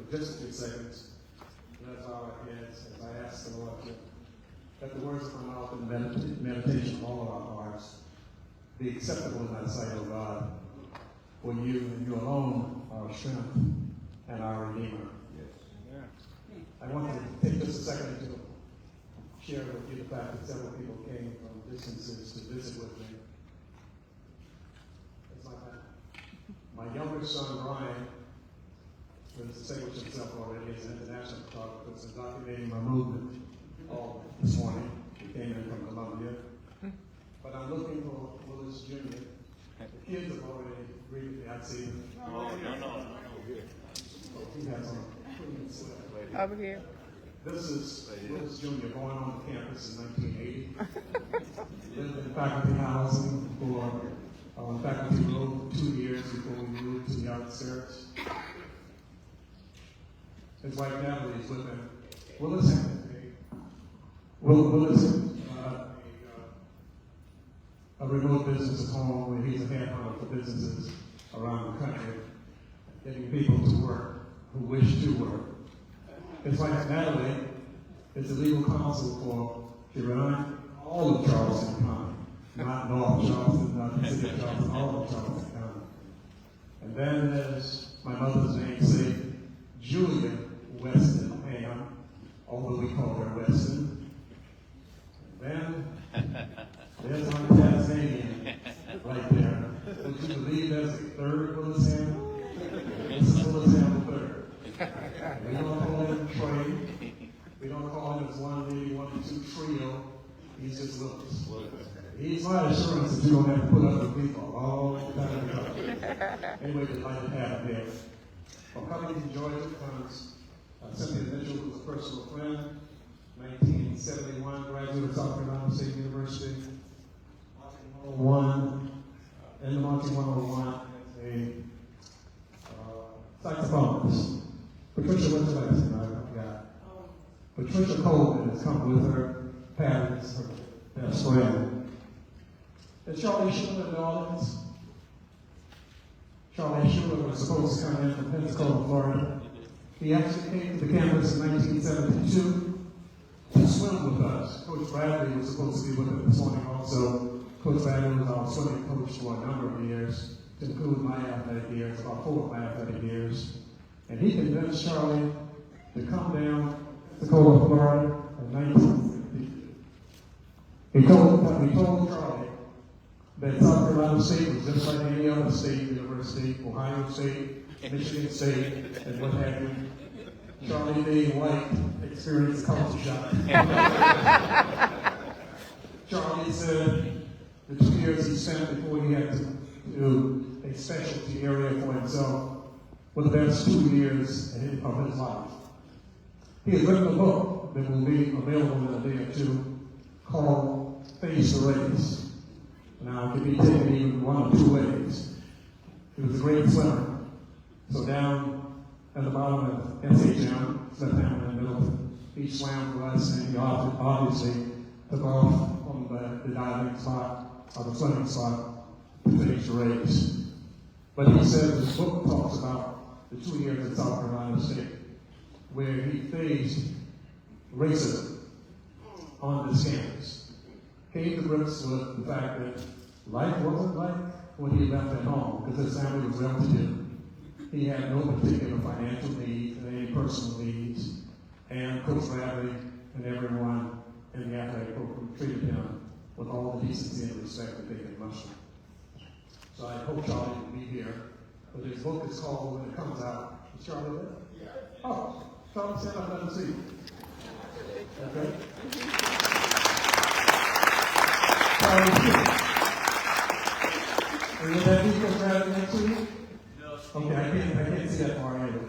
for just a few seconds. That's all I had as I ask the Lord to let the words of my mouth and the meditation of all of our hearts be acceptable in thy sight, O God. For you and you alone are our strength and our Redeemer. Yes. I want to take just a second to share with you the fact that several people came from distances to visit with me. It's like that. My younger son, Brian, who has distinguished himself already as an international photographer, has been documenting my movement all this morning. He came in from Columbia. But I'm looking for Willis Jr. The kids have already greeted me. I see him. No. He has on clean sweat. Over here. This is Willis Jr. born on the campus in 1980. Lived in faculty housing for faculty room 2 years before we moved to the outskirts. His wife Natalie is with him. Willis a remote business at home where he's a headhunter for businesses around the country, getting people to work who wish to work. His wife Natalie is the legal counsel for Iran, all of Charleston County, not North Charleston, not the city of Charleston, all of Charleston County. And then there's my mother's namesake, Julia Weston Ham, although we call her Weston. And then there's my Tasmanian right there. Would you believe there's a third Willis Ham? This is Willis Ham the third. We don't call him Trey. We don't call him as one lady, 1 and 2 trio. He's just Willis. He's my assurance that you don't have to put up with me for a long time. Anyway, we'd like to have him there. From coming to Georgia comes Cynthia Mitchell, who's a personal friend. 1971, graduate of South Carolina State University. Marketing 101, in the Marketing 101, a saxophonist. Patricia, what's her last name? I forgot. Patricia Coleman has come with her parents, her best friend. And Charlie Schuler in the audience. Charlie Schuler was supposed to come in from Pensacola, Florida. He actually came to the campus in 1972 to swim with us. Coach Bradley was supposed to be with us this morning also. Coach Bradley was our swimming coach for a number of years, to include my athletic years, about 4 of my athletic years. And he convinced Charlie to come down to Pensacola, Florida in 1952. He told Charlie that South Carolina State was just like any other state university, Ohio State, Michigan State, and what have you. Charlie D. White experienced culture shock. Charlie said the 2 years he spent before he had to do a specialty area for himself were the best 2 years of his life. He has written a book that will be available in a day or two called Face the Race. Now, it can be taken even one of 2 ways. He was a great swimmer. So down at the bottom of SHM, Smith Hamlin and Middleton, he swam for us, and he obviously took off from the diving spot, or the swimming spot, to finish the race. But he says his book talks about the 2 years at South Carolina State, where he faced racism on this campus. Came to grips with the fact that life wasn't like what he left at home, because his family was well-to-do. He had no particular financial needs and any personal needs, and Coach Bradley and everyone in the athletic program treated him with all the decency and respect that they could muster. So I hope Charlie will be here. But his book is called, when it comes out, is Charlie there? Yeah. Oh, Charlie said I'd love to see you. Okay? Charlie, are you that deep of Bradley next to you? Okay, I can't see that far either.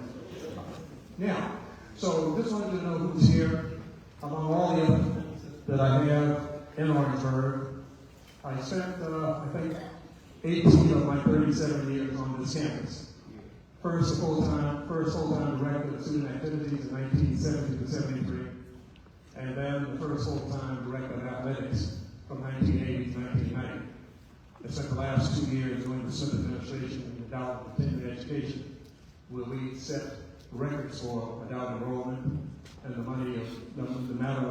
Now, so just wanted to know who's here. Among all the other things that I have in Orangeburg, I spent, I think, 18 of my 37 years on this campus. First full-time director of student activities in 1970 to 73, and then the first full-time director of athletics from 1980 to 1990. I spent the last 2 years doing the Smith administration in the Dallas Attendant Education, where we set records for adult enrollment and the money of the amount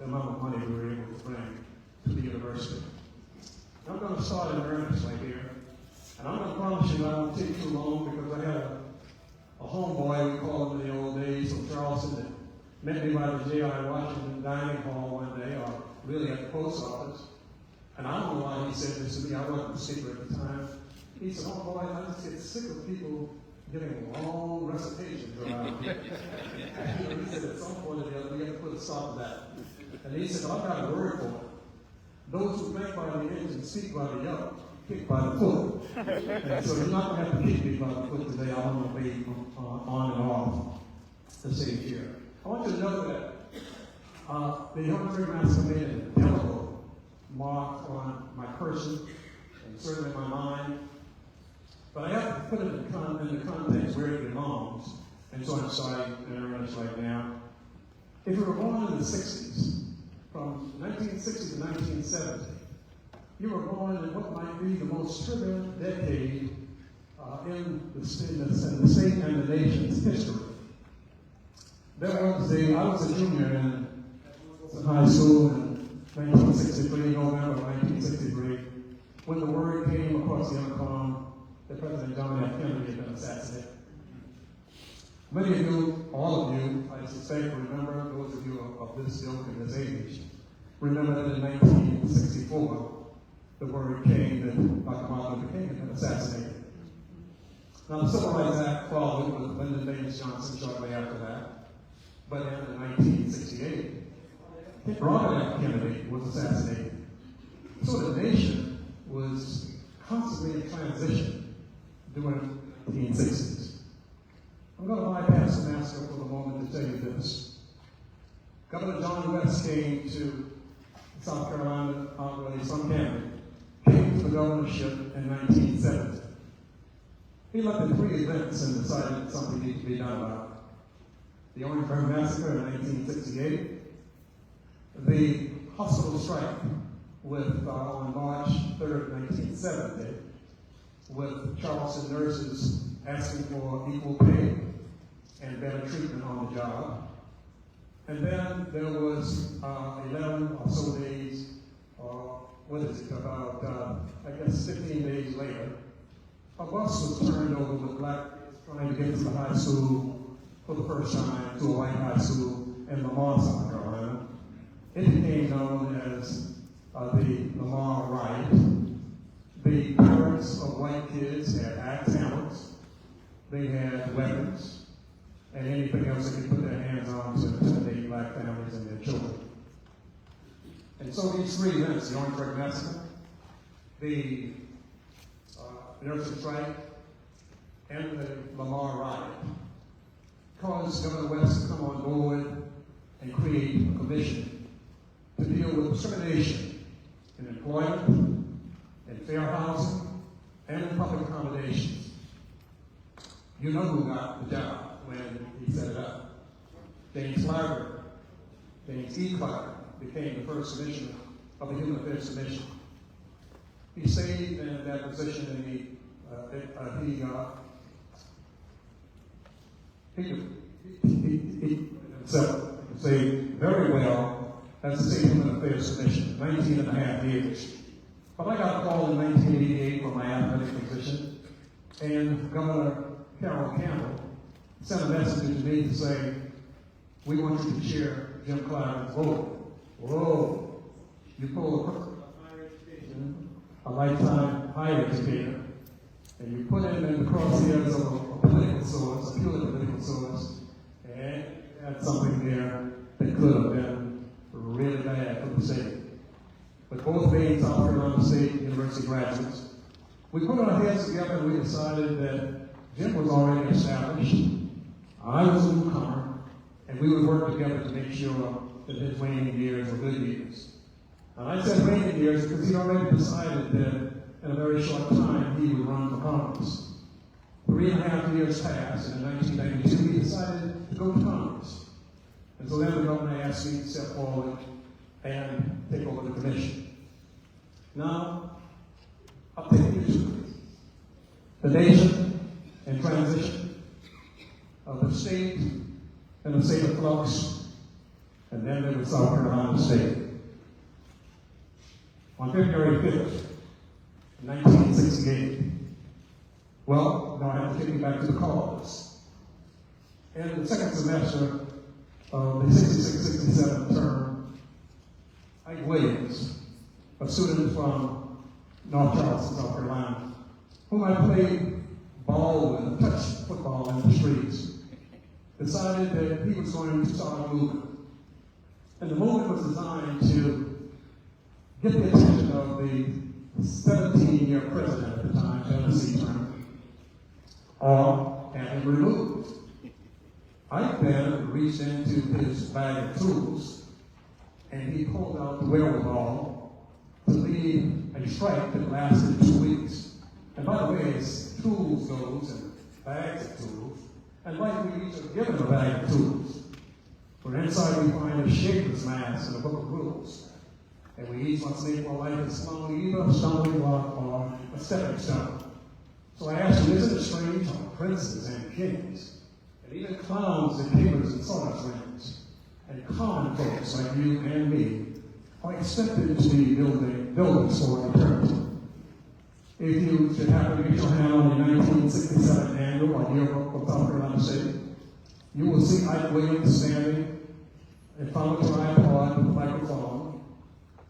of money we were able to bring to the university. I'm going to start in earnest right here, and I'm going to promise you I won't take too long because I had a homeboy, we called him in the old days, from Charleston, that met me by the J.I. Washington dining hall one day, or really at the post office. And I don't know why he said this to me. I wasn't a speaker at the time. He said, "Oh boy, I just get sick of people giving long recitations around here." And he said, "At some point or the other, we have to put a stop to that." And he said, "I've got a word for it. Those who make by the edge and speak by the yoke, kick by the foot." And so you're not going to have to kick me by the foot today. I want to be on and off the stage here. I want you to know that the Orangeburg Massacre made an indelible mark on my person and certainly my mind. But I have to put it in the context where it belongs. And so I'm sorry to interrupt right now. If you were born in the 60s, from 1960 to 1970, you were born in what might be the most turbulent decade in the state and the nation's history. I was a junior in high school in 1963, November 1963, when the word came across the intercom that President John F. Kennedy had been assassinated. Many of you, all of you, I suspect, remember, those of you of this ilk and this age, remember that in 1964, the word came that Dr. Martin Luther King had been assassinated. Now, the Civil Rights Act followed with Lyndon Baines Johnson shortly after that. But in 1968, Robert F. Kennedy was assassinated. So the nation was constantly in transition during the 1960s. I'm going to bypass the massacre for the moment to tell you this. Governor John West came to South Carolina, from Camden, came to the governorship in 1970. He looked at 3 events and decided that something needed to be done about it. The Orangeburg Massacre in 1968, the hospital strike on March 3rd, 1970, with Charleston nurses asking for equal pay and better treatment on the job. And then there was 11 or so days, about 15 days later, a bus was turned over with black kids trying to get to the high school for the first time, to a white high school in Lamar, South Carolina. It became known as the Lamar Riot. The parents of white kids had axe hammers, they had weapons, and anything else they could put their hands on to intimidate black families and their children. And so these 3 events, the Orangeburg Massacre, the nurses' strike, and the Lamar Riot, caused Governor West to come on board and create a commission to deal with discrimination in employment, in fair housing, and in public accommodations. You know who got the job when he set it up. James Larger, James E. Clark, became the first commissioner of the Human Affairs Commission. He stayed in that position and he himself very well as the State Human Affairs Commission, 19 and a half years. But I got a call in 1988 for my athletic position, and Governor Carroll Campbell sent a message to me to say, "We want you to chair Jim Clyde's vote." Whoa, you pull a higher education, a lifetime higher educator, and you put him in the crosshairs of a political source, a purely political source, and had something there that could have been really bad for the state. But both being South Carolina State University graduates, we put our heads together and we decided that Jim was already established, I was a newcomer, and we would work together to make sure that his waning years were good years. And I said waning years because he'd already decided that in a very short time he would run for Congress. 3.5 years passed, and in 1992 he decided to go to Congress. And so then the governor asked me to step forward and take over the commission. Now, I'll take you to the nation in transition. of the state and the state of flux, and then there was South Carolina State. On February 5th, 1968, well, now I have to take you back to the cause. In the second semester of the 66-67 term, Ike Williams, a student from North Charleston, South Carolina, whom I played ball with, touch football in the streets, decided that he was going to start a movement. And the movement was designed to get the attention of the 17-year president at the time, Tennessee term, or have him removed. Ike then reached into his bag of tools and he pulled out the wherewithal to lead a strike that lasted 2 weeks. And by the way, as tools goes and bags of tools, and like we each are given a bag of tools, for inside we find a shapeless mass and a book of rules. And we each must make our life as long either a stumbling block or a stepping stone. So I ask you, isn't it strange how princes and kings, and even clowns and capers and sawdust rings, and common folks like you and me, are expected to be building buildings for eternity? If you should happen to get your hand on the 1967 annual or yearbook of South Carolina State, you will see Ike Williams standing in front of a tripod with a microphone,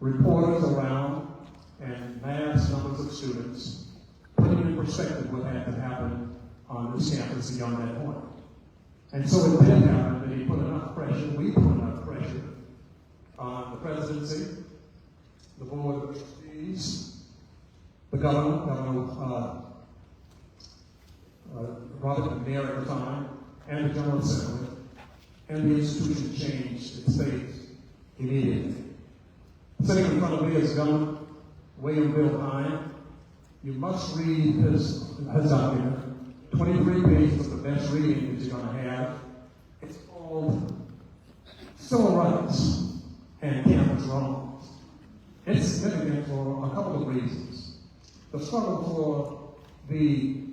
reporters around, and vast numbers of students, putting in perspective what had to happen on this campus beyond that point. And so it did happen that he put enough pressure, we put enough pressure on the presidency, the board of trustees, the governor, Robert McNair at the time, and the General Assembly, and the institution changed its fate immediately. Sitting in front of me is Governor William Bill Hine. You must read his document. 23 pages of the best reading that you're going to have. It's called Civil Rights and Campus Wrongs. It's significant for a couple of reasons. The struggle for the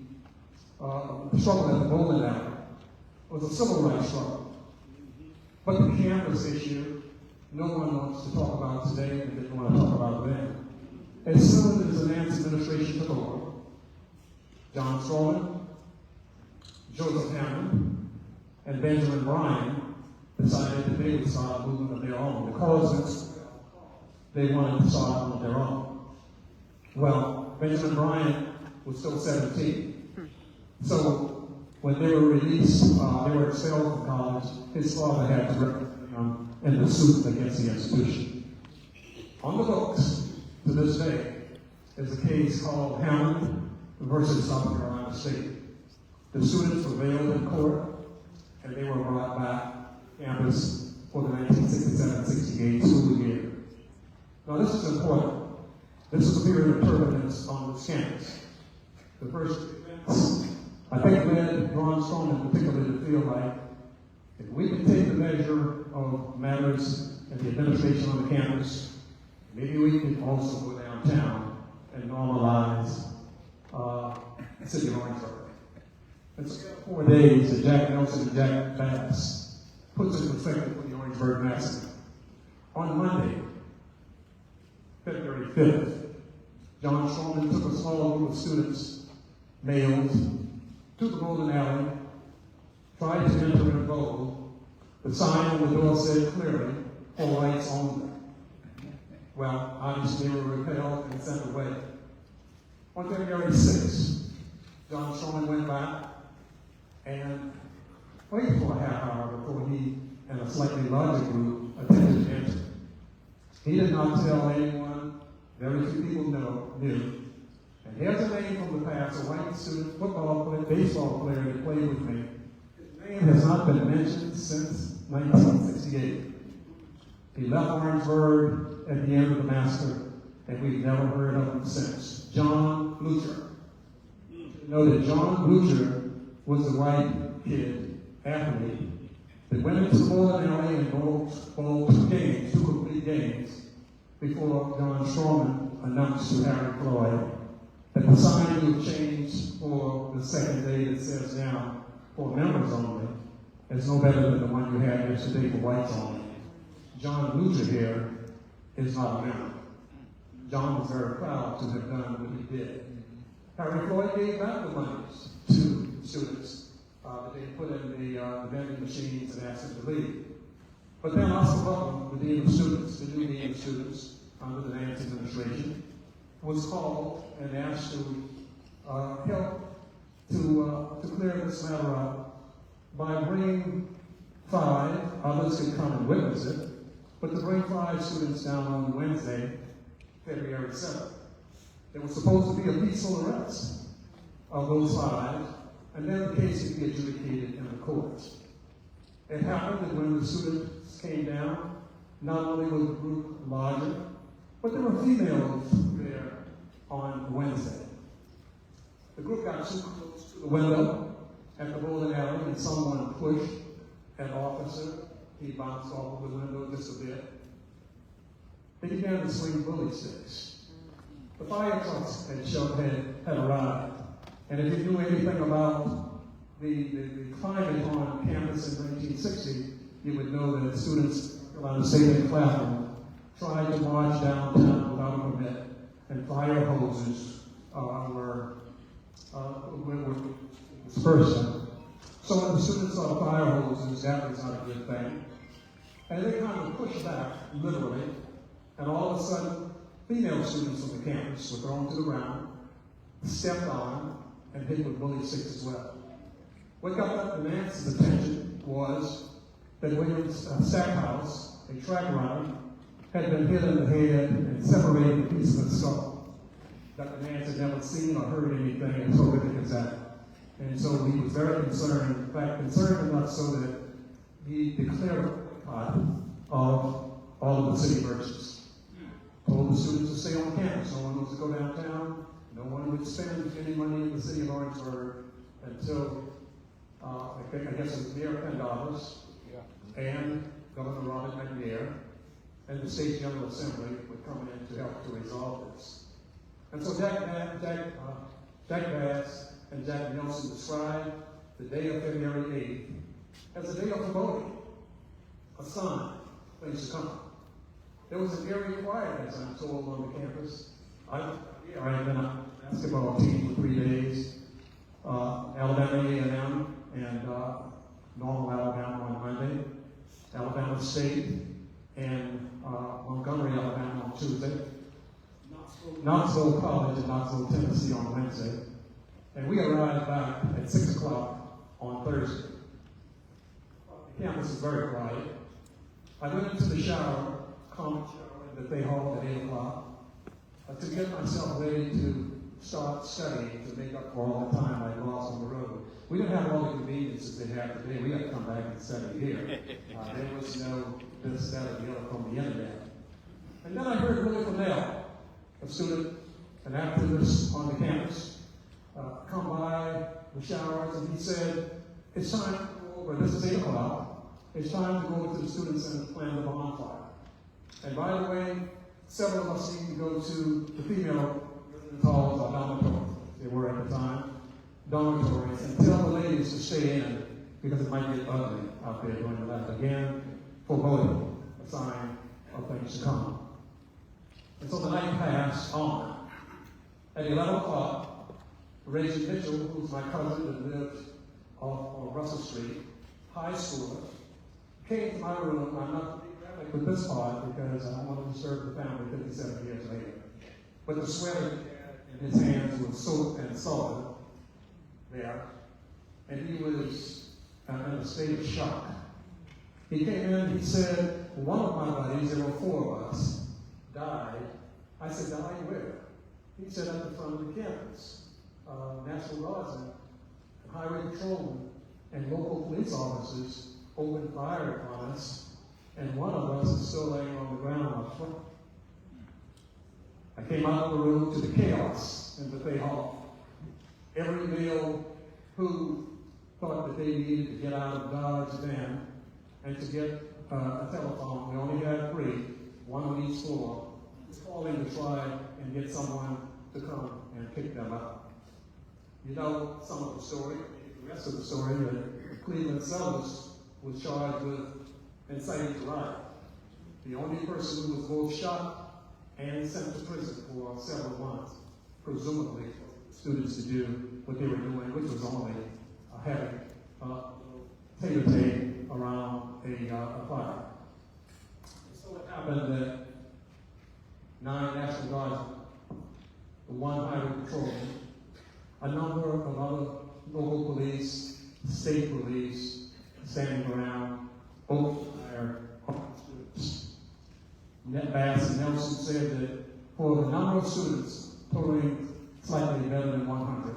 struggle at the bowling alley was a civil rights struggle. But the campus issue, no one wants to talk about today and didn't want to talk about then. As soon as the Nance administration took over, John Strowman, Joseph Hammond, and Benjamin Bryan decided that they would start a movement of their own because they wanted to start on their own. Well, Benjamin Bryan was still 17. So when they were released, they were expelled from college, his father had to represent him in the suit against the institution. On the books, to this day, is a case called Hammond versus South Carolina State. The students prevailed in court, and they were brought back to campus for the 1967-68 school year. Now this is important. This is a period of turbulence on this campus. The first events, I think, led Ron Strowman particularly to feel like if we can take the measure of matters in the administration on the campus, maybe we can also go downtown and normalize the city of Orangeburg. It's 4 days that Jack Nelson and Jack Bass puts in perspective for the Orangeburg Massacre. On Monday, February 5th, John Strowman took a small group of students, males, to the bowling alley, tried to enter in a bowl. The sign on the door said clearly, "For whites only." Well, obviously they were repelled and sent away. On February 6th, John Strowman went back and waited for a half hour before he and a slightly larger group attempted to enter. He did not tell anyone, very few people knew. And here's a name from the past, a white student, football player, baseball player that played with me. His name has not been mentioned since 1968. He left Orangeburg at the end of the massacre, and we've never heard of him since. John Blucher. You know that John Blucher was the white kid, athlete, that went into the bowling alley and bowled 2 games, 2 complete games, before John Strowman announced to Harry Floyd that the sign would change for the second day that says now for members only, is no better than the one you had yesterday for whites only. John Luther here is not a member. John was very proud to have done what he did. Harry Floyd gave back the monies to students that they put in the vending machines and asked them to leave. But then Oscar Butler, the dean of students, the new dean of students under the Nance administration, was called and asked to help to clear this matter up by bringing 5, others could come and witness it, but to bring 5 students down on Wednesday, February 7th. There was supposed to be a peaceful arrest of those 5, and then the case could be adjudicated in the courts. It happened that when the students came down, not only was the group larger, but there were females there on Wednesday. The group got too close to the window at the bowling alley, and someone pushed an officer. He bounced off of the window just a bit. They began to swing bully sticks. The fire trucks had arrived. And if you knew anything about the climate on campus in 1960, you would know that students around the state of Clapham tried to march downtown without a permit, and fire hoses were dispersed. So when the students saw fire hoses, that was not a good thing. And they kind of pushed back, literally, and all of a sudden, female students on the campus were thrown to the ground, stepped on, and hit with bully sticks as well. What got the Nance's attention was that William Stackhouse, a track runner, had been hit in the head and separated a piece of his skull. Dr. Nance had never seen or heard anything as horrific as that. And so he was very concerned, in fact, concerned enough so that he declared a boycott of all of the city merchants. Told the students to stay on campus. No one was to go downtown. No one would spend any money in the city of Orangeburg until, I guess it was near $10, and Governor Robert McNair and the State General Assembly were coming in to help to resolve this. And so Jack Bass and Jack Nelson described the day of February 8th as a day of foreboding, a sign of things to come. There was an eerie quiet, as I'm told, on the campus. I had been on a basketball team for 3 days, Alabama A&M and Normal Alabama on Monday, Alabama State and Montgomery, Alabama on Tuesday, Knoxville College in Knoxville, Tennessee on Wednesday, and we arrived back at 6 o'clock on Thursday. The campus was very quiet. I went into the shower, common shower that they hold at 8 o'clock, to get myself ready to start studying to make up for all the time I lost on the road. We didn't have all the conveniences they have today. We had to come back and study here. There was no this, that, or the other from the internet. And then I heard Willie Fennell, a student, an activist on the campus, come by the showers, and he said, it's time to go over, this is 8 o'clock, it's time to go over to the student center and plan the bonfire. And by the way, several of us need to go to the female halls or dormitories, they were at the time, dormitories, and tell the ladies to stay in because it might get ugly out there during the night. Again, foreboding, a sign of things to come. And so the night passed on. At 11 o'clock, Reggie Mitchell, who's my cousin that lived off on Russell Street, high schooler, came to my room. I'm not graphic with this part because I don't want to disturb the family 57 years later. But the sweater in his hands was soaked and salted there, and he was in a state of shock. He came in, he said, one of my buddies, there were 4 of us, died. I said, died where? He said, at the front of the campus. National Guardsmen, highway patrolmen, and local police officers opened fire upon us, and one of us is still laying on the ground up front. I came out of the room to the chaos in Buffet Hall. Every male who thought that they needed to get out of Dodge van and to get a telephone, we only had 3, 1 on each floor, was calling to try and get someone to come and pick them up. You know some of the story, the rest of the story, that Cleveland Sellers was charged with inciting to riot. The only person who was both shot and sent to prison for several months, presumably for students to do what they were doing, which was only having tape around a fire. So it happened that 9 National Guardsmen, 1 highway patrolman, a number of other local police, state police, standing around, opened fire on students. Bass and Nelson said that for the number of students, totaling slightly better than 100,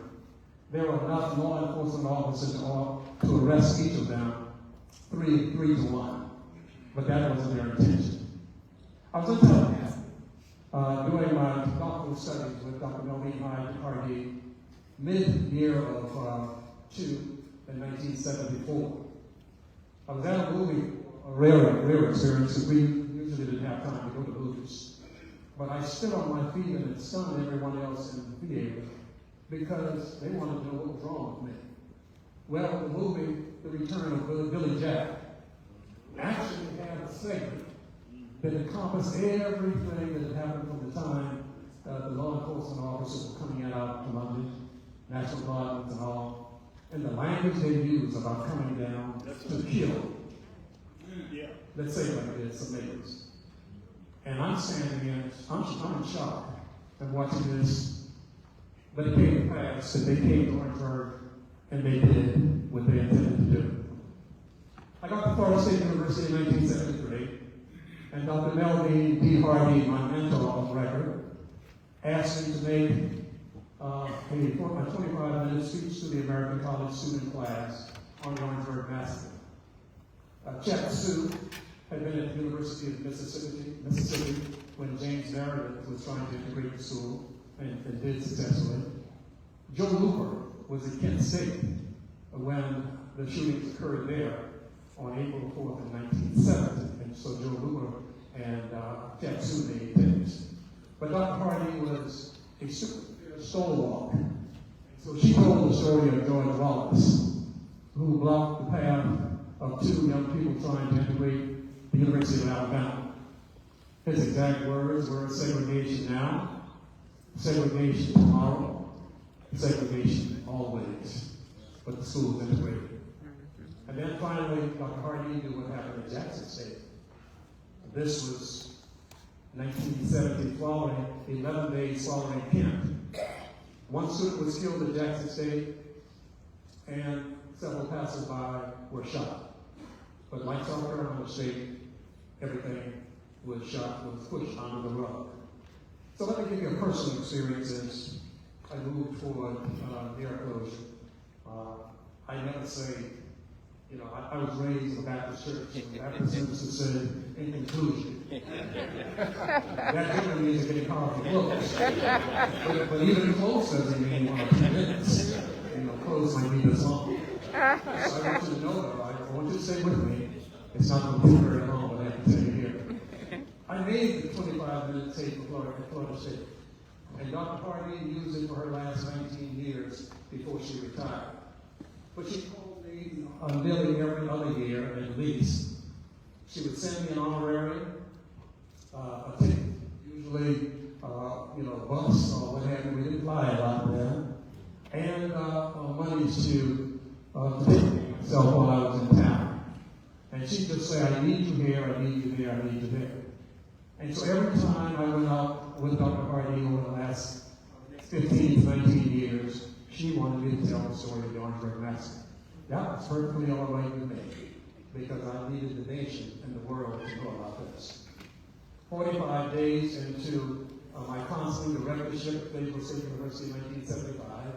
there were enough law enforcement officers to arrest each of them 3 to 1. But that wasn't their intention. I was in Tallahassee doing my doctoral studies with Dr. Melvin Hardy mid-year of 2 in 1974. I was at a movie, a rare experience, because we usually didn't have time to go to movies. But I stood on my feet and it stunned everyone else in the theater because they wanted to know what was wrong with me. Well, the movie, The Return of Billy Jack, actually had a segment that encompassed everything that had happened from the time the law enforcement officers were coming out to London, National Guardsmen and all, and the language they used about coming down to kill. Let's say it like this, some neighbors. And I'm standing in, I'm in shock and watching this. But it came to pass that they came to Orangeburg and they did what they intended to do. I got to Florida State University in 1973, and Dr. Melvin D. Hardy, my mentor on record, asked me to make a 25-minute speech to the American College student class on the Orangeburg Massacre. Chet Sue had been at the University of Mississippi when James Meredith was trying to integrate the school and did successfully. Joe Looper was at Kent State when the shootings occurred there on April 4th in 1970. And so Joe Looper and Chet Sue made things. But Dr. Hardy was a super stalwart. So she told the story of George Wallace, who blocked the path of 2 young people trying to integrate the University of Alabama. His exact words were segregation now, segregation tomorrow, segregation always, but the school was integrated. And then finally, Dr. Hardy knew what happened at Jackson State. This was 1970, following 11 days following Kent. 1 student was killed at Jackson State, and several passersby were shot. But like South Carolina State, everything was pushed under the rug. So let me give you a personal experience as I moved toward near closure. I never say, I was raised in a Baptist church, and the Baptist services said, in conclusion. That generally means getting powerful close. But even close doesn't mean 1 or 2 minutes. Close might be this long. So I want you to know that, right? I want you to stay with me. It's not going to be very long, but I have to tell you here. I made the 25-minute tape for Florida State. And Dr. Hardy used it for her last 19 years before she retired. But she told me nearly every other year, at least, she would send me an honorarium, a ticket, usually, bus or what have you. We didn't fly a lot then. And monies to take myself while I was in town. And she'd just say, I need you here, I need you there, I need you there. And so every time I went out with Dr. Hardy over the last 15 to 19 years, she wanted me to tell the story of the Orangeburg Massacre. That was perfectly all right with me, because I needed the nation and the world to know about this. 45 days into my counseling directorship at Florida State University in 1975,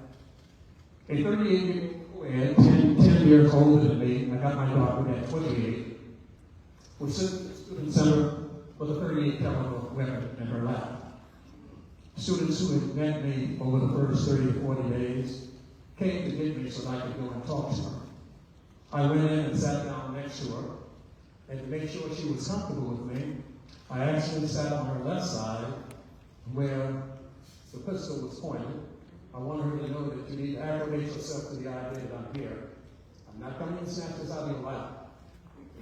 a 38-year-old co-ed, 10 years older than me, I got my doctorate at 28, was sitting in the student center with a 38 caliber weapon in her lap. Students who had met me over the first 30 to 40 days came to get me so that I could go and talk to her. I went in and sat down next to her, and to make sure she was comfortable with me, I actually sat on her left side where the pistol was pointed. I want her to know that you need to acclimate yourself to the idea that I'm here. I'm not coming to snatch this out of your lap.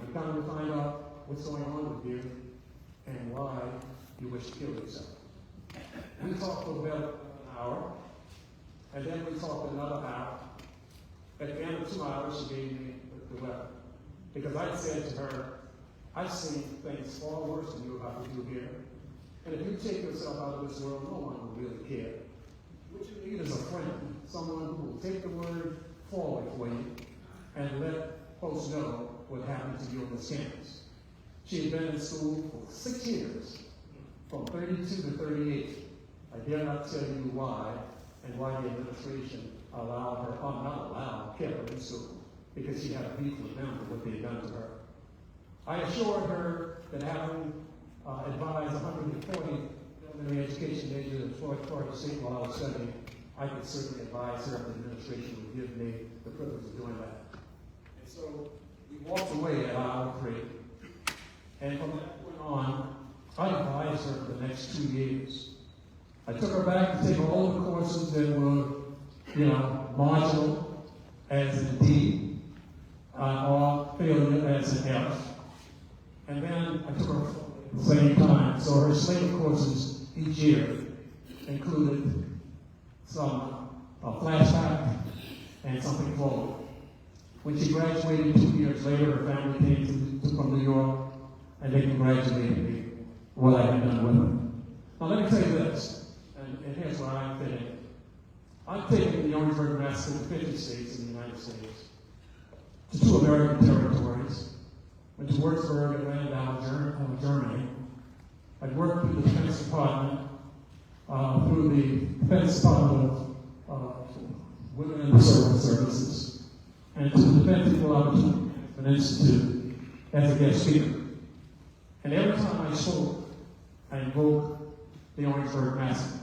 I'm coming to find out what's going on with you and why you wish to kill yourself. We talked for about an hour, and then we talked another hour. At the end of 2 hours, she gave me the weapon. Because I said to her, I've seen things far worse than you're about to do here. And if you take yourself out of this world, no one will really care. What you need is a friend, someone who will take the word forward for you and let folks know what happened to you on this campus. She had been in school for 6 years, from 32 to 38. I dare not tell you why and why the administration allowed her, or not allowed, kept her in school, because she had a beef with them for what they had done to her. I assured her that having advised 140 elementary education majors in Florida State while I was studying, I could certainly advise her if the administration would give me the privilege of doing that. And so we walked away at hour 3. And from that point on, I advised her for the next 2 years. I took her back to take all the courses that were, marginal as an D, or failure as an F. And then I took her at the same time. So her slate of courses each year included some flashback and something forward. When she graduated 2 years later, her family came from New York, and they congratulated me for what I had done with her. Now let me tell you this, and here's where I'm fitting. I've taken the Orangeburg Massacre to 50 states in the United States, to 2 American territories, went to Würzburg and Landau, Germany. I worked through the Defense Department, through the Defense Department of Women in the Services, and to the Defense Equal Opportunity Institute as a guest speaker. And every time I spoke, I invoked the Orangeburg Massacre.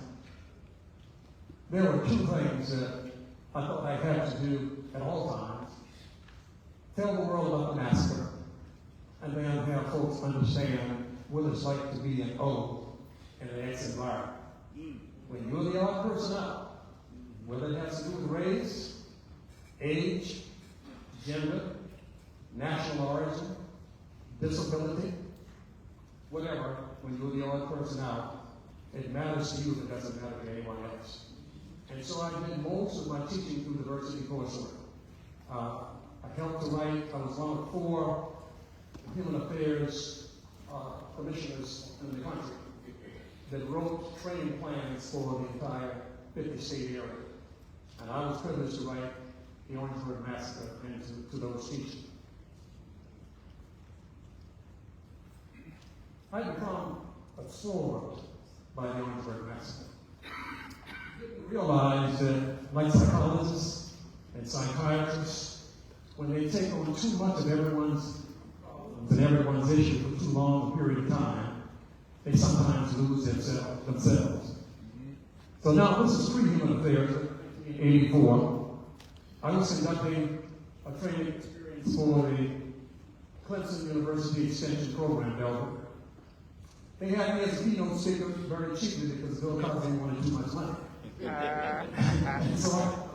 There were 2 things that I thought I had to do at all times. Tell the world about the massacre, and then have folks understand what it's like to be an O in an X environment. When you're the odd person out, whether it has to do with race, age, gender, national origin, disability, whatever, when you're the odd person out, it matters to you, but it doesn't matter to anyone else. And so I did most of my teaching through diversity coursework. I helped to write, I was one of 4 human affairs commissioners in the country that wrote training plans for the entire 50-state area. And I was privileged to write the Orangeburg Massacre and to those teachers. I become absorbed by the Orangeburg Massacre. I didn't realize that, like psychologists and psychiatrists, when they take on too much of everyone's problems and everyone's issue for too long a period of time, they sometimes lose themselves. So now, this is pre-human affairs, 1984. I was conducting a training experience for the Clemson University Extension Program in Belgium. They had me as a keynote speaker very cheaply because Bill Cosby wanted too much money. And so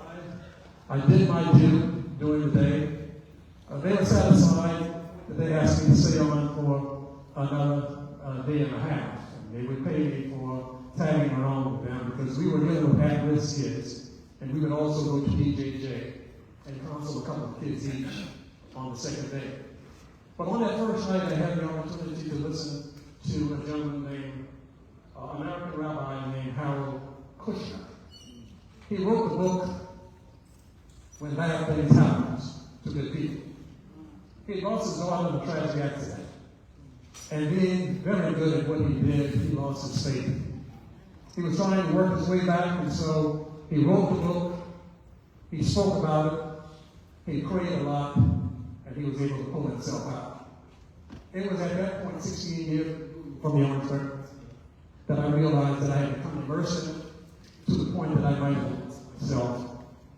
I did my due during the day. They were satisfied that they asked me to stay on for another day and a half. And they would pay me for tagging around with them because we were dealing with at-risk kids, and we would also go to DJJ and counsel a couple of kids each on the second day. But on that first night, I had the opportunity to listen to a gentleman named, American rabbi named Harold Kushner. He wrote the book, When Bad Things Happen to Good People. He lost his daughter in a tragic accident. And being very good at what he did, he lost his faith. He was trying to work his way back, and so he wrote the book, he spoke about it, he prayed a lot, and he was able to pull himself out. It was at that point, 16 years from the Orangeburg, that I realized that I had become immersed in it to the point that I might myself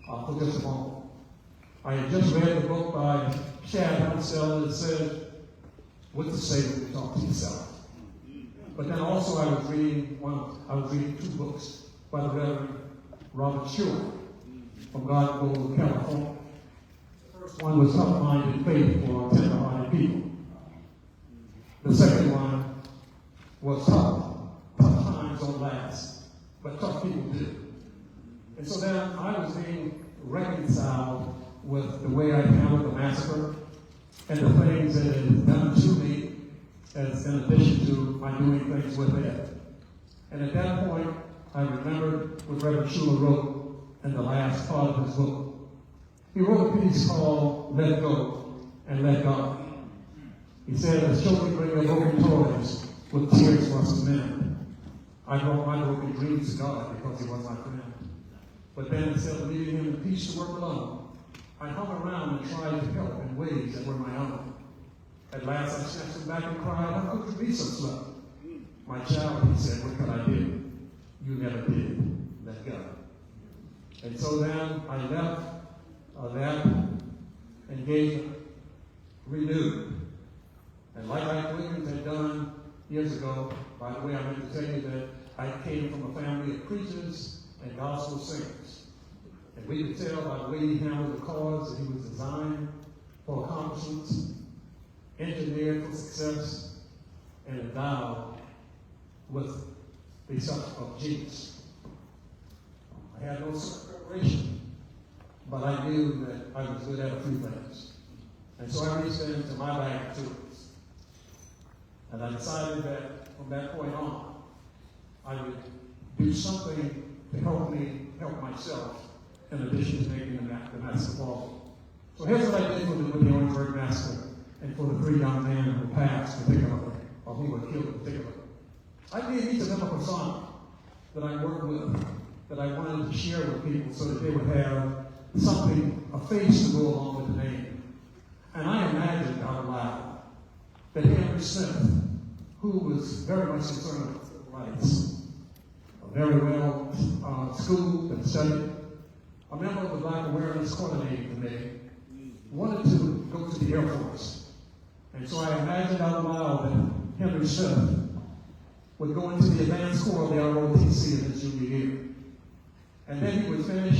for just a moment. I had just read the book by Chad Humsell that said, what to say when you talk to yourself. But then also I was reading 2 books by the Reverend Robert Stewart from God Gold, California. The first one was Tough-Minded Faith for Tender-Hearted People. was tough. Tough times don't last, but tough people do. And so then I was being reconciled with the way I handled the massacre and the things that had done to me as in addition to my doing things with it. And at that point, I remembered what Reverend Schuler wrote in the last part of his book. He wrote a piece called Let Go and Let God. He said, as children bring their broken toys with tears for us to mend, I brought my broken dreams to God because he was my friend. But then instead of leaving him in peace to work alone, I hung around and tried to help in ways that were my own. At last I snatched him back and cried, how could you be so slow? My child, he said, what could I do? You never did. Let go. And so then I left that engagement renewed. And like Ike Williams had done years ago, by the way, I meant to tell you that I came from a family of preachers and gospel singers. And we could tell by the way he handled the cause that he was designed for accomplishments, engineered for success, and endowed with the subject of genius. I had no preparation, but I knew that I was good at a few things. And so I reached into my bag of tools. And I decided that from that point on, I would do something to help me help myself in addition to making the massacre possible. So here's what I did with the Orangeburg massacre and for the 3 young men who passed particularly, or who were killed particularly. I gave each of them a persona that I worked with, that I wanted to share with people so that they would have something, a face to go along with the name. And I imagined out loud that Henry Smith, who was very much concerned with civil rights, very well schooled and studied, a member of the Black Awareness Coordinating Committee, wanted to go to the Air Force. And so I imagined out loud that Henry Smith would go into the advanced corps of the ROTC in his junior year. And then he would finish,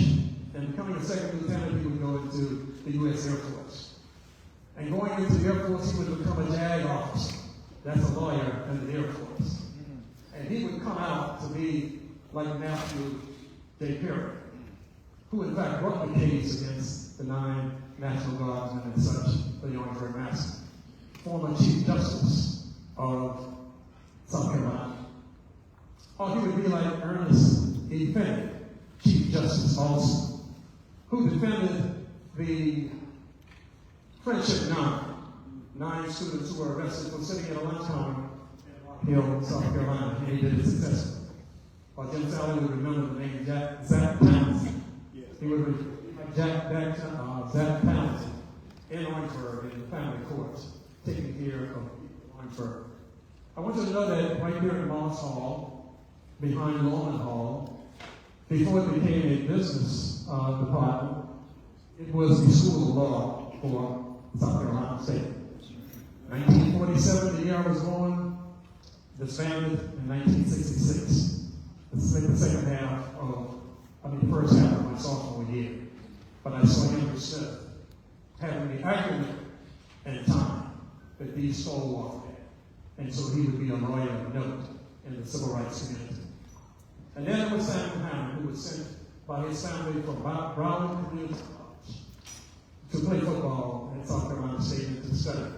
and becoming a second lieutenant, he would go into the U.S. Air Force. And going into the Air Force, he would become a JAG officer. That's a lawyer in the Air Force. And he would come out to be like Matthew J. Perry, who in fact brought the case against the 9 National Guardsmen and such for the Orangeburg Massacre. Former Chief Justice of South Carolina. Or he would be like Ernest E. Fenn, Chief Justice also, who defended the Friendship 9 students who were arrested for sitting at a lunch counter in Rock Hill, South Carolina, and he did it successfully. Or Jim Sally would remember the name Zach Townsend. He would remember Zach Townsend in Orangeburg in the family courts, taking care of Orangeburg. I want you to know that right here in Moss Hall, behind Lawman Hall, before it became a business department, it was the School of Law for South Carolina State. 1947, the year I was born, disbanded in 1966. This is like the first half of my sophomore year. But I saw Henry Smith having the argument and time that these stalwarts had. And so he would be a lawyer of note in the civil rights community. And then there was Samuel Hammond, who was sent by his family from Broward Community College to play football at South Carolina State and to study.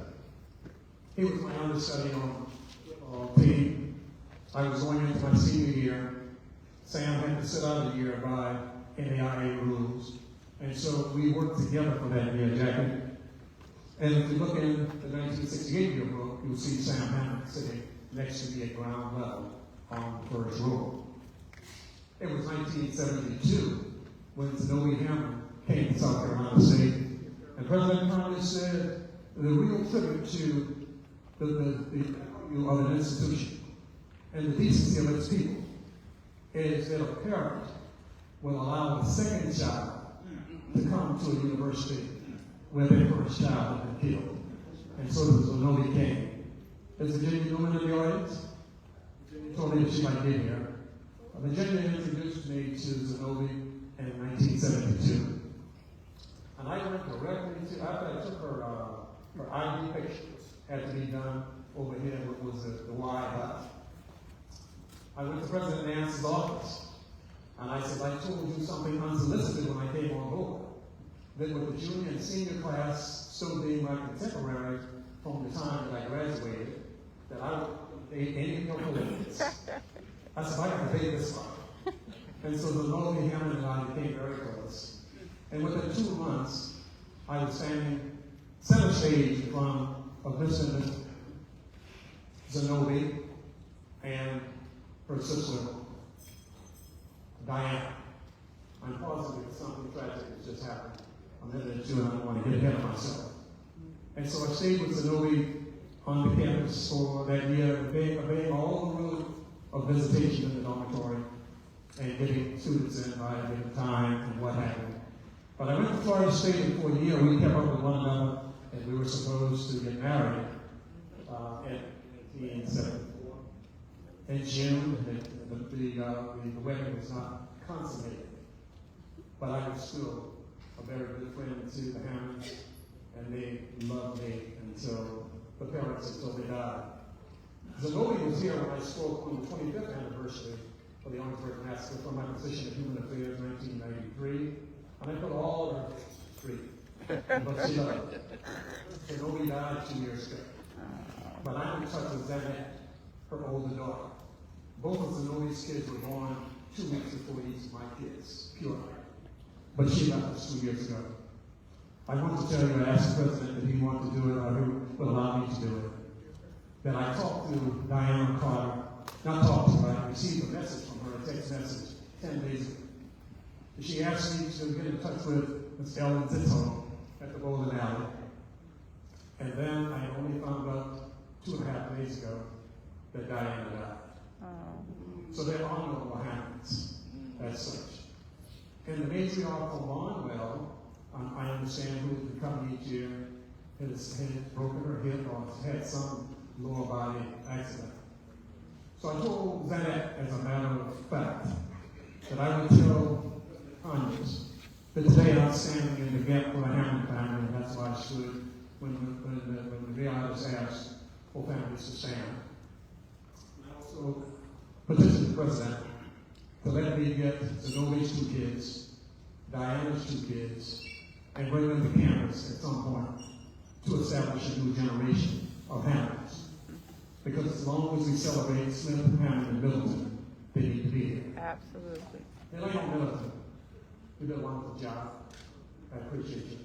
He was my understudy on team. I was going into my senior year. Sam had to sit out a year by NAIA rules. And so we worked together for that year, Jackie. And if you look in the 1968 yearbook, you'll see Sam Hammond sitting next to me at ground level on the first row. It was 1972 when Zenobia Hammond came to South Carolina State. And President Connolly said the real tribute to the value of an institution and the decency of its people is that a parent will allow a second child to come to a university where their first child had been killed. And so Zenobia came. Is Virginia Newman in the audience? Virginia told me that she might be here. Virginia introduced me to Zenobia in 1972. And I went directly to, after I took her ID pictures, had to be done over here, what was the Y hut. I went to President Nance's office, and I said, I told you something unsolicited when I came on board. That with the junior and senior class still being my contemporary from the time that I graduated, that I would date any of your politics. I said, I got to date this one. And so the Lord Hammond and I became very close. And within 2 months, I was standing center stage in front of Miss Zenobi and her sister, Diana. I'm positive something tragic has just happened. I'm headed to, and I don't want to get ahead of myself. And so I stayed with Zenobi on the campus for that year, obeying all the rules of visitation in the dormitory and getting students in by a given time and what have you. But I went to Florida State, and for a year we kept up with one another, and we were supposed to get married in 1974. In June, the wedding was not consummated. But I was still a very good friend to the Hammonds, and they loved me until the parents until they died. Zenobi was here when I spoke on the 25th anniversary of the Orangeburg Massacre from my position in Human Affairs 1993, and I put all of her straight. But she loved it. Zenobi died 2 years ago. But I'm in touch with Zanette, her older daughter. Both of Zenobi's kids were born 2 weeks before each of my kids, pure. But she left us 2 years ago. I want to tell you, I asked the president if he wanted to do it or he would allow me to do it. Then I talked to Diana Carter, not talked to her, I received a message from her, a text message 10 days ago. She asked me to get in touch with Ms. Ellen Zitto at the Golden Alley. And then I only found out 2.5 days ago that Diana died. So there are no more Hammonds as such. And the matriarch for Barnwell, I understand, who has been coming each year, had broken her hip or had some lower body accident. So I told Zanette, as a matter of fact, that I would tell Congress that today I'm standing in the gap for the Hammond family, and that's why I stood when the VIs asked for families to stand. And I also petitioned the president to let me get Zenobi's 2 kids, Diana's 2 kids, and bring them to campus at some point to establish a new generation of Hammonds. Because as long as we celebrate Smith, Hammond, and Middleton, they need to be here. Absolutely. And like on Middleton, you did a wonderful job. I appreciate you.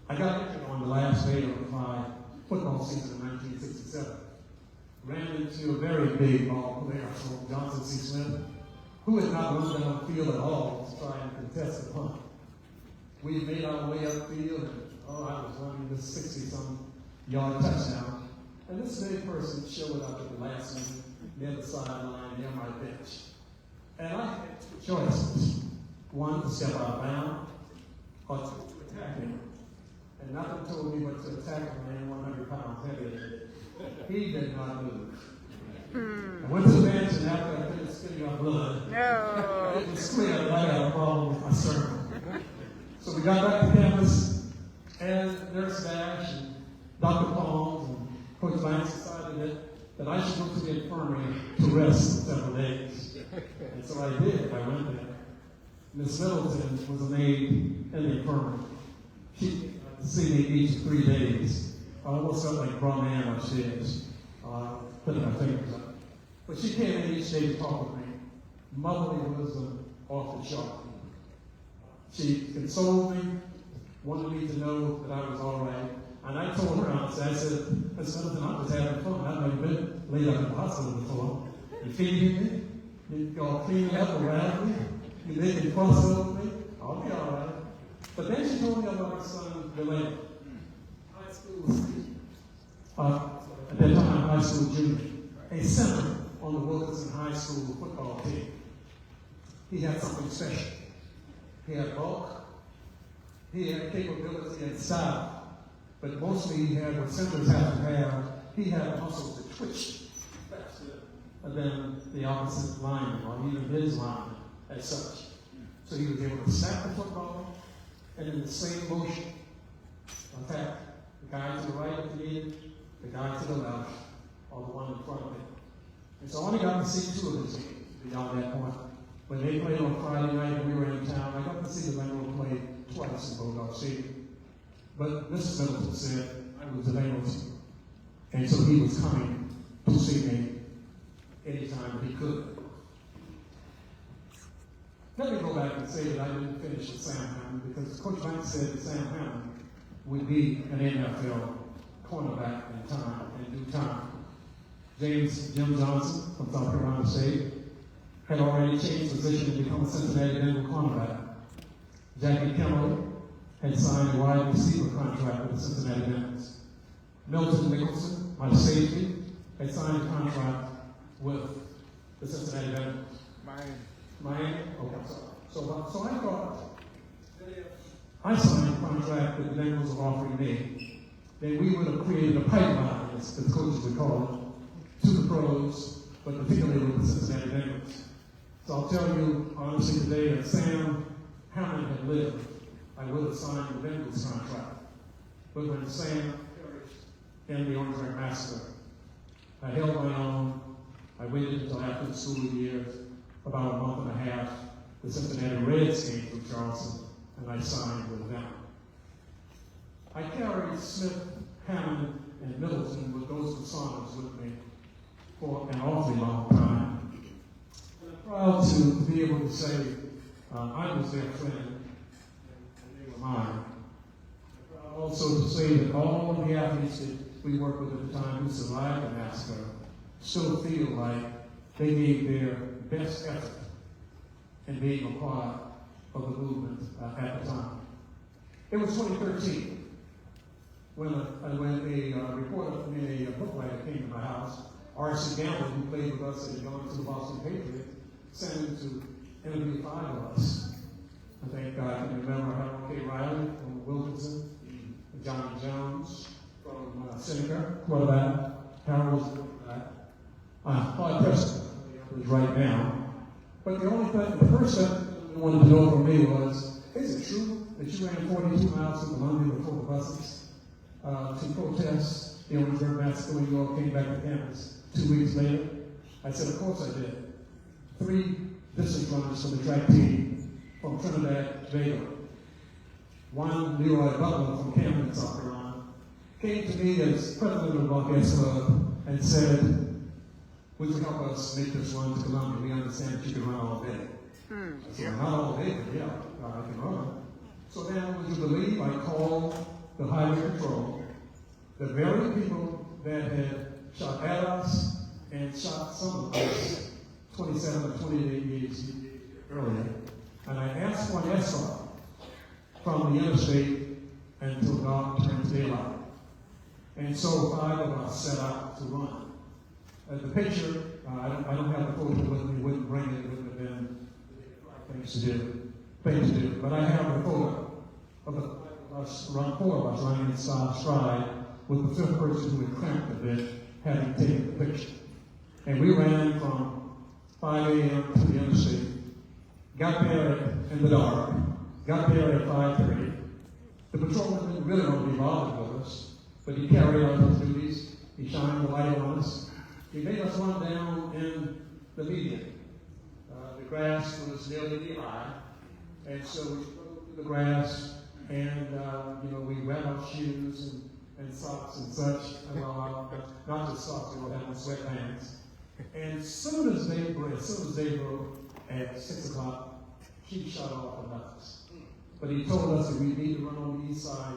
I got injured on the last day of my football season in 1967. Ran into a very big ball player from Johnson C. Smith, who had not run down the field at all to try and contest the punt. We made our way upfield, and I was running this 60-some-yard touchdown. And this big person showed up at the last minute near the sideline, near my bench. And I had 2 choices. One, to step out of bounds, or to attack him. And nothing told me but to attack a man 100 pounds heavier than me. He did not move. I went to the bench, and after I finished spitting out blood, it was clear that I had a problem with my sermon. So we got back to campus, and Nurse Dash and Dr. Palms and Coach Lance decided that I should go to the infirmary to rest for several days. And so I did. I went there. Miss Middleton was a maid in the infirmary. She came to see me each 3 days. I almost felt like Bra Man upstairs, putting my fingers up. But she came in each day to talk with me. Motherly wisdom off the chart. She consoled me, wanted me to know that I was all right. And I told her, I said, Miss Middleton, I was having fun. I've never been laid up in the hospital before. You feeding me, y'all cleaning up around me, you making fuss over me, I'll be all right. But then she told me about her son, Delaney, high school student, at that time, high school junior, a center on the Wilkinson High School football team. He had something special. He had bulk, he had capability and style, but mostly he had what centers have to have. He had muscles that twitched faster than the opposite lineman or even his lineman as such. So he was able to snap the football and in the same motion attack the guy to the right of the knee, the guy to the left, or the one in front of him. And so I only got to see two of the teams beyond that point. When they played on Friday night and we were in town, I got to see the Bengals play twice in Bulldog Stadium. But Mr. Middleton said I was the Bengals, and so he was coming to see me anytime he could. Let me go back and say that I didn't finish with Sam Hammond because Coach Mike said that Sam Hammond would be an NFL cornerback in due time. Jim Johnson from South Carolina State had already changed position and become a Cincinnati Bengals cornerback. Jackie Kelly had signed a wide receiver contract with the Cincinnati Bengals. Milton Nicholson, my safety, had signed a contract with the Cincinnati Bengals. Miami? Okay, I'm sorry. So I thought that if I signed a contract that the Bengals were offering me, then we would have created a pipeline, as the coaches would call it, to the pros, but particularly with the Cincinnati Bengals. So I'll tell you honestly today that Sam Hammond had lived, I would have signed the Bengals contract. But when Sam perished in the Orangeburg Massacre, I held my own. I waited until after the school year, about a month and a half. The Cincinnati Reds came from Charleston, and I signed with them. I carried Smith, Hammond, and Middleton with those personas with me for an awfully long time. And I'm proud to be able to say I was their friend, and they were mine. I'm proud also to say that all of the athletes that we worked with at the time who survived the massacre still feel like they gave their best effort in being a part of the movement at the time. It was 2013 when a reporter from a book writer came to my house. R.C. Gamble, who played with us and gone to the Boston Patriots, sent him to interview 5 of us. I think I can remember Harold K. Riley from Wilkinson, John Jones from Seneca, quarterback. Harold was quarterback. Todd Preston was right now. But the first thing they wanted to know from me was, is it true that you ran 42 miles to Columbia before the buses to protest the Orangeburg Massacre when you all came back to campus 2 weeks later? I said, of course I did. 3 distance runners from the track team from Trinidad, Tobago. One, Leroy Butler from Camden, South Carolina, came to me as president of the Buckhead Club and said, would you help us make this run to Columbia? We understand that you can run all day. I said, not all day, but yeah, I can run. So then, would you believe, I called the highway patrol, the very people that had shot at us and shot some of us 27 or 28 years earlier, and I asked for an escort from the interstate until dark turns daylight. And so 5 of us set out to run. The picture, I don't have the photo with me, wouldn't bring it, wouldn't have been things to do. But I have a photo of us, 4 of us running in stride with the 5th person who had cramped a bit, having taken the picture. And we ran from 5 a.m. to the interstate, got there in the dark, got there at 5:30. The patrolman didn't really want to be bothered with us, but he carried out his duties. He shined the light on us. He made us run down in the median. The grass was nearly knee-high, and so we strode through the grass, and we grabbed our shoes and socks and such. Well, not just socks, we were having sweatpants. And as soon as they broke at 6 o'clock, he shut off the lights. But he told us that we need to run on the east side,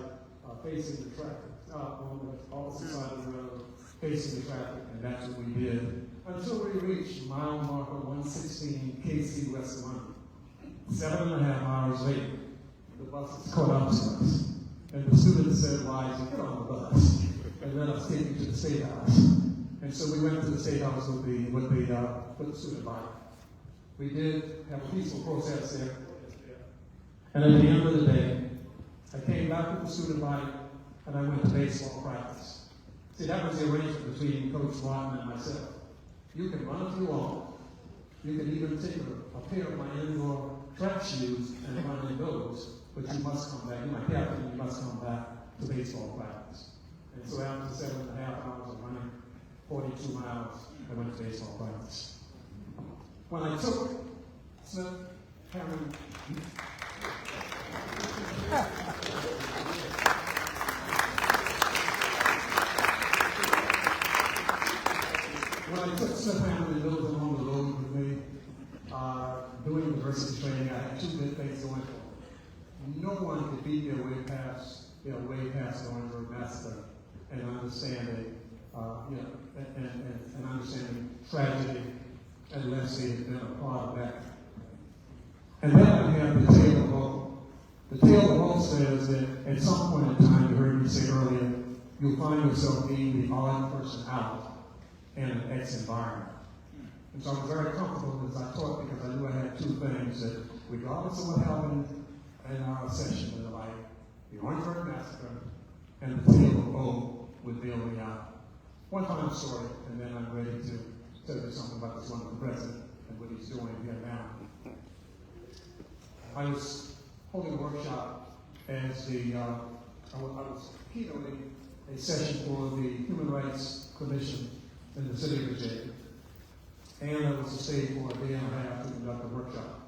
facing the traffic, on the opposite side of the road, facing the traffic, and that's what we did until we reached mile marker 116, KC West of London. 7.5 hours later, the buses caught up to us, and the students said, "Wisely, get on the bus," and let us take you to the State House. And so we went to the State House with the student body. We did have a peaceful protest there, and at the end of the day, I came back with the student body, and I went to baseball practice. See, that was the arrangement between Coach Martin and myself. You can run if you want. You can even take a pair of my indoor track shoes and run in those, but you must come back. You're my captain, and you must come back to baseball practice. And so after 7.5 hours of running, 42 miles, I went to baseball practice. When I took Smith, Hammond, when I took Smith, Hammond and Middleton on the road with me, doing diversity training, I had two good things going for me. No one could beat their way past the Orangeburg Massacre and understanding, and understanding tragedy and legacy has been a part of that. And then I have the tale of hope. The tale of hope says that at some point in time, you heard me say earlier, you'll find yourself being the odd person out in an X environment. And so I was very comfortable as I taught because I knew I had two things that, regardless of what happened in our session in the life, the Orangeburg Massacre and the tale of hope would bail me out. One final story, and then I'm ready to tell you something about this wonderful president and what he's doing here now. I was holding a workshop as I was keynoting a session for the Human Rights Commission in the city of Virginia. And I was to stay for a day and a half to conduct a workshop.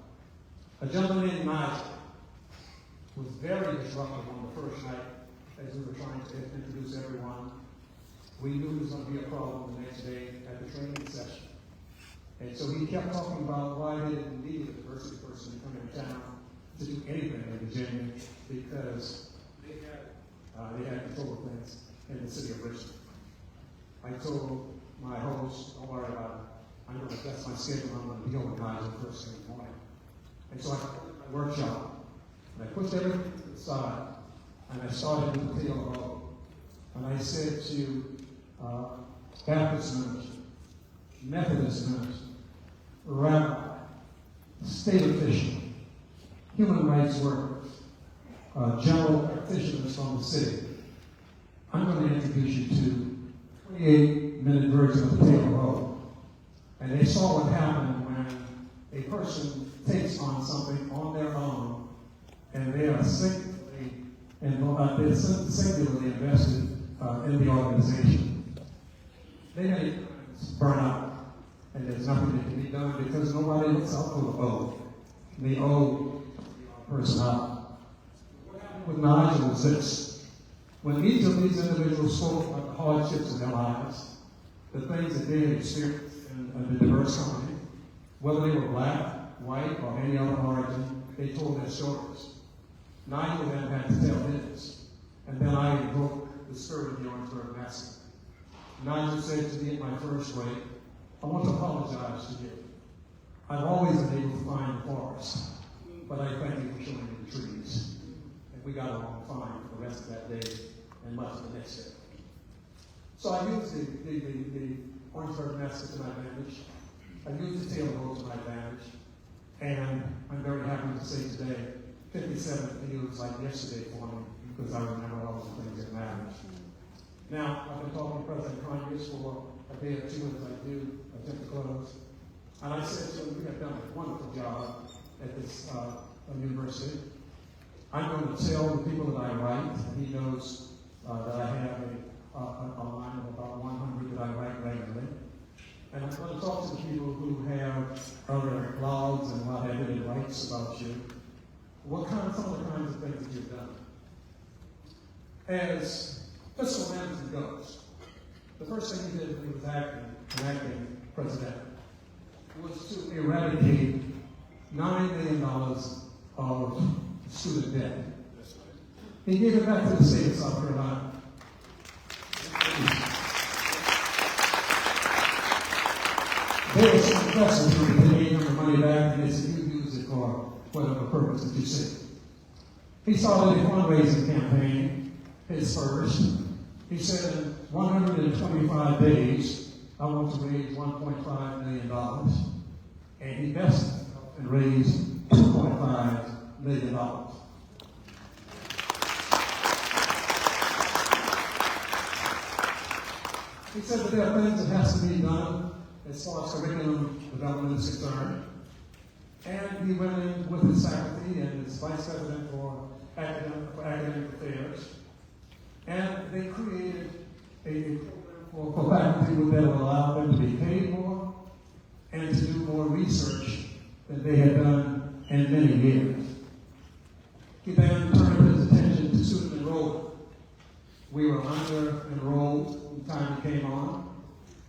A gentleman named Nigel was very disruptive on the first night as we were trying to introduce everyone. We knew there was going to be a problem the next day at the training session. And so he kept talking about why they didn't need a diversity person to come in town to do anything in Virginia because they had control of things in the city of Richmond. I told my host, don't worry about it. I'm going to adjust my schedule. I'm going to deal with Nigel first thing in the morning. And so I started my workshop, and I pushed everything to the side, and I started with the tale of hope. And I said to Baptist minister, Methodist minister, rabbi, state official, human rights workers, general practitioners from the city, I'm going to introduce you to 28-minute version of the tale of hope. And they saw what happened when a person takes on something on their own, and they are singularly invested in the organization. They may burn out, and there's nothing that can be done because nobody looks out for the O. The O person out. What happened with Nigel was this. When each of these individuals spoke about the hardships of their lives, the things that they had experienced in the diverse company, whether they were black, white, or any other origin, they told their stories. Nigel then had to tell his, and then I invoked the spirit of the Orangeburg Massacre. Nigel said to me at my first break, I want to apologize to you. I've always been able to find the forest, but I thank you for showing me the trees. And we got along fine for the rest of that day and much of the next day. So I used the Orangeburg Massacre to my advantage. I used the tale of hope to my advantage. And I'm very happy to say today, 57 feels like yesterday for me because I remember all the things that mattered. Now, I've been talking to President Congress for a day or two as I do attempt to close. And I said to him, we have done a wonderful job at this university. I'm going to tell the people that I write, and he knows that I have a line of about 100 that I write regularly. And I'm going to talk to the people who have other blogs and what have you writes about you. Some of the kinds of things that you've done. As fiscal management goes, the first thing he did when he was acting president was to eradicate $9 million of student debt. He gave it back to the state of South Carolina. There were some professors who gave him the money back and they said, you use it for whatever purpose that you see. He started a fundraising campaign, his first. He said in 125 days, I want to raise $1.5 million. And he invested and raised $2.5 million. He said that there are things that has to be done as far as curriculum development is concerned. And he went in with his faculty and his vice president for academic affairs. And they created a program for faculty that will allow them to be paid more and to do more research than they had done in many years. He then turned his attention to student enrollment. We were under-enrolled when the time he came on.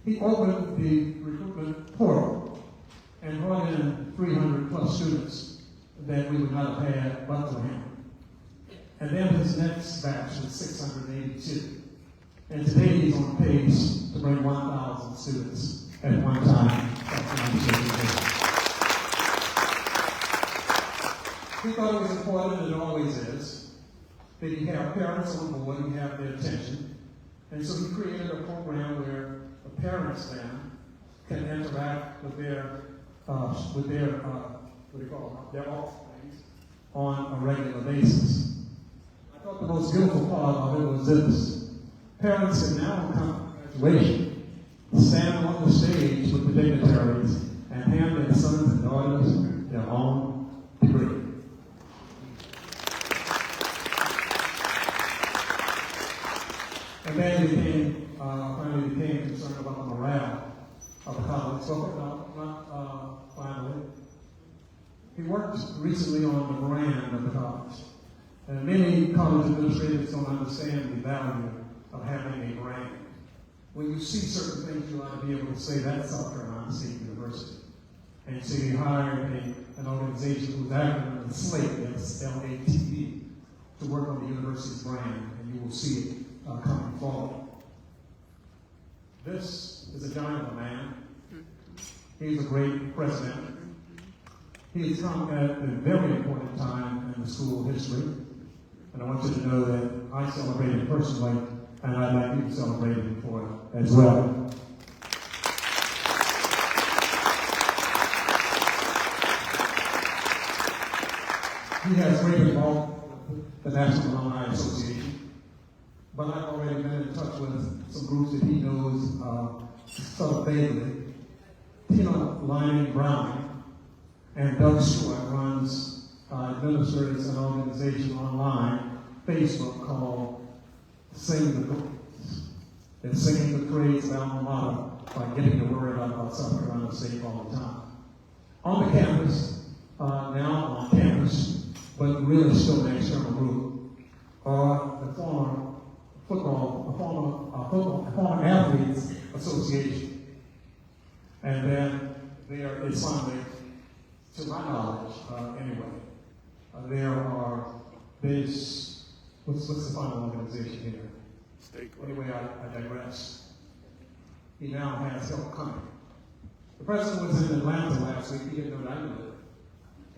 He opened the recruitment portal and brought in 300 plus students that we would not have had but for him. And then his next batch was 682. And today he's on pace to bring 1,000 students at one time. He thought it was important, and it always is, that you have parents on board and you have their attention. And so he created a program where the parents then can interact with their their offspring on a regular basis. I thought the most beautiful part of it was this. Parents can now come to graduation, stand on the stage with the dignitaries and hand their sons and daughters their own degree. And then he finally became concerned about the morale of the college. So, finally, he worked recently on the brand of the college. And many college administrators don't understand the value of having a brand. When you see certain things, you ought to be able to say that's South Carolina State University. And so you hire an organization whose acronym is SLATE, that's L-A-T-E, to work on the university's brand, and you will see it coming forward. This is a giant of a man. He's a great president. He's come at a very important time in the school history. And I want you to know that I celebrate it personally, and I'd like you to celebrate it for it as well. He has great involvement with the National Alumni Association, but I've already been in touch with some groups that he knows sort of vaguely. Tina Lyman Brown and Doug Stewart administers an organization online, Facebook, called Sing the Praise. They're singing the praise of alma mater by getting the word out about South Carolina State all the time. On the campus, now on campus, but really still an external group, are the former Athletes Association. And then it's finally, to my knowledge, what's the final organization here? Anyway, I digress. He now has help coming. The president was in Atlanta last week. He didn't know that I knew it.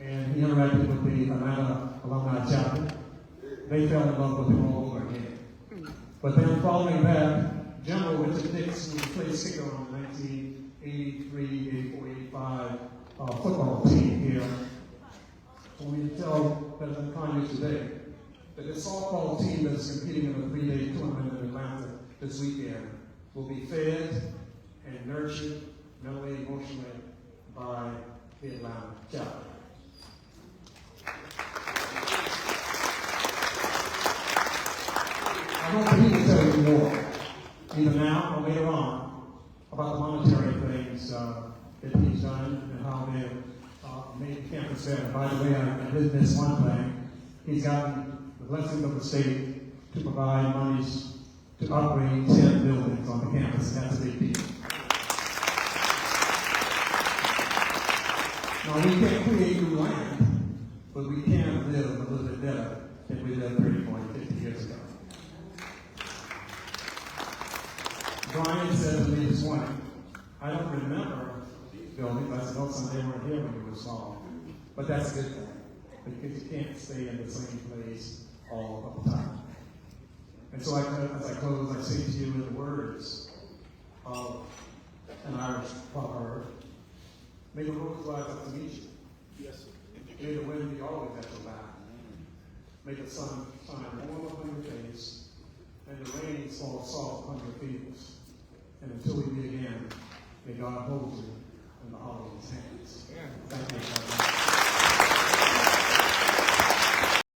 And he interacted with the Atlanta Alumni Chapter. They fell in love with him all over again. But then following that, General Richard Dix, who played kicker on the 1983, 84, 85 football team here, told me to tell President Conyers today that the softball team that is competing in the 3-day tournament in Atlanta this weekend will be fed and nurtured mentally and emotionally by the Atlanta chapter. I hope that he will tell you more, either now or later on, about the monetary things that he's done and how they made the campus better. By the way, I did this one thing. He's gotten the blessing of the state to provide monies to upgrade 10 buildings on the campus, and that's a big deal. Now, we can't create new land, but we can live a little bit better than we lived 30, 40, 50 years ago. Brian said to me this morning, I don't remember these buildings. I said, oh, son, they weren't here when you were small. But that's a good thing, because you can't stay in the same place all of the time. And so as I close, I say to you in the words of an Irish proverb, may the rose rise up to meet you. Yes, sir. May the wind be always at your back. May the sun shine warm upon your face, and the rain fall soft upon your fields. And until we meet again, may God hold you in the hollow of his hands. Thank you.